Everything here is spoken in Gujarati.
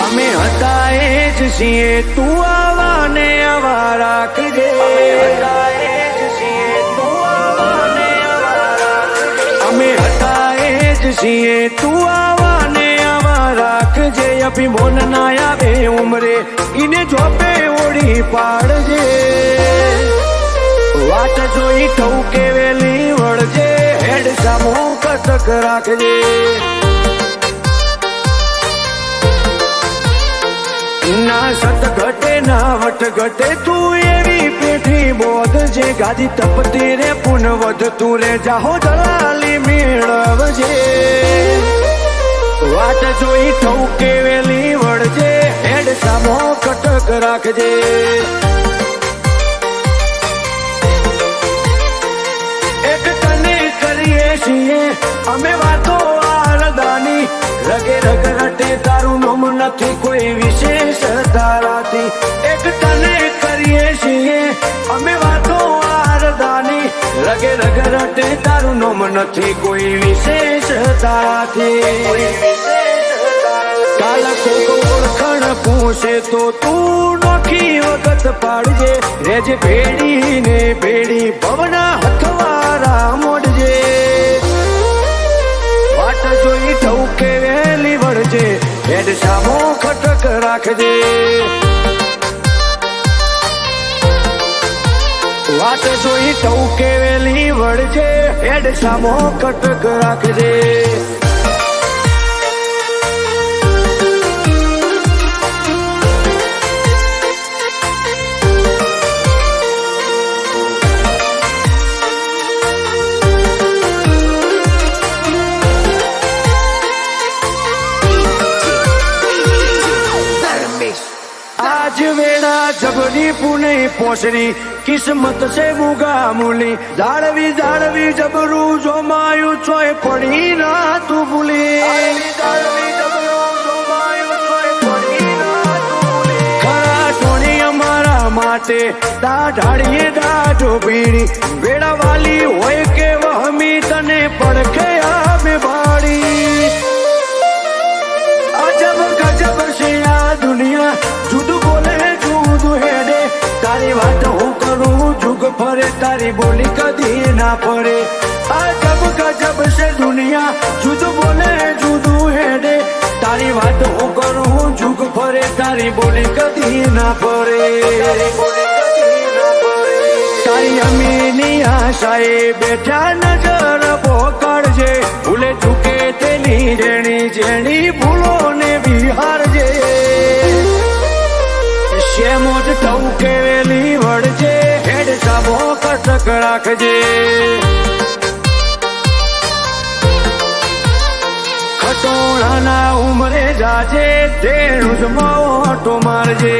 અમે હતા એ જ છીએ, તું આવા ને આવા રાખજે. અમે હતા એ જ છીએ, તું આવા ને આવા રાખજે. અભિમોન ના આવે ઉમરે ઈને જોપે ઓળી પાડજે. વાટ જોઈ ઠૌકે વેલી વળજે, હેડ સામો કટક રાખજે. ના સત ઘટે ના વટ ઘટે, તું એવી પેઠી બોધજે. ગાદી તપતી રે પુન વધતું રે, જાહો દલાલી મેળવજે. વાટ જોઈ ઠૌકે વેલી વળજે, હેડ સામો કટક રાખજે. એક તને કરીએ છીએ અમે વાતો આરદાની, રગે રગ રટે તારું નામ નથી કોઈ વિશેષ તારાથી. એક તને કરીએ છીએ અમે વાતો આરદાની, રગે રગ રટે તારું નામ નથી કોઈ વિશેષ તારાથી. કાલ કોક ઓળખણ પૂછે તો તું નોખી વખત પાડજે. રેજ ભેડી ને ભેડી ભવના હથવારા મોડજે. વાટ જોઈ ઠૌકે વેલી વળજે, હેડ સામો ખટક રાખજે. વાટ જોઈ ઠૌકે વેલી વળજે, હેડ સામો ખટક રાખજે. આજ વેળા જબરી પુણે પોસરી, કિસ્મત છે મુગા મૂલી. જાળવી જાળવી જબરું જોમાયું ચોય પડી ના તું ભૂલી. ખરા ટોણી અમારા માટે તા ઢાળીએ દાઢો પીડી. વેળા વાલી હોય કે વહમી તને પડખે આમે ભાડી. અજબ ગજબ છે આ દુનિયા, જુદું બોલે જુદું હેડે. તારી વાત હું કરું જુગ ફરે, તારી બોલી કદી ના ફરે. અજબ ગજબ છે દુનિયા, જુદું બોલે જુદું હેડે. તારી વાત હું કરું જુગ ફરે, તારી બોલી કદી ના ફરે. તારી અમીની આશાએ બેઠા નજર પોકળજે. ભૂલે ચૂકે તેની જેણી જેણી ભૂલો ને વિહારજે. શેમોજ ઠૌકે વેલી વળજે, હેડ સામો કટક રાખજે. ખટોણાના ઉમરે જાજે, તેનું જ મોટો મારજે.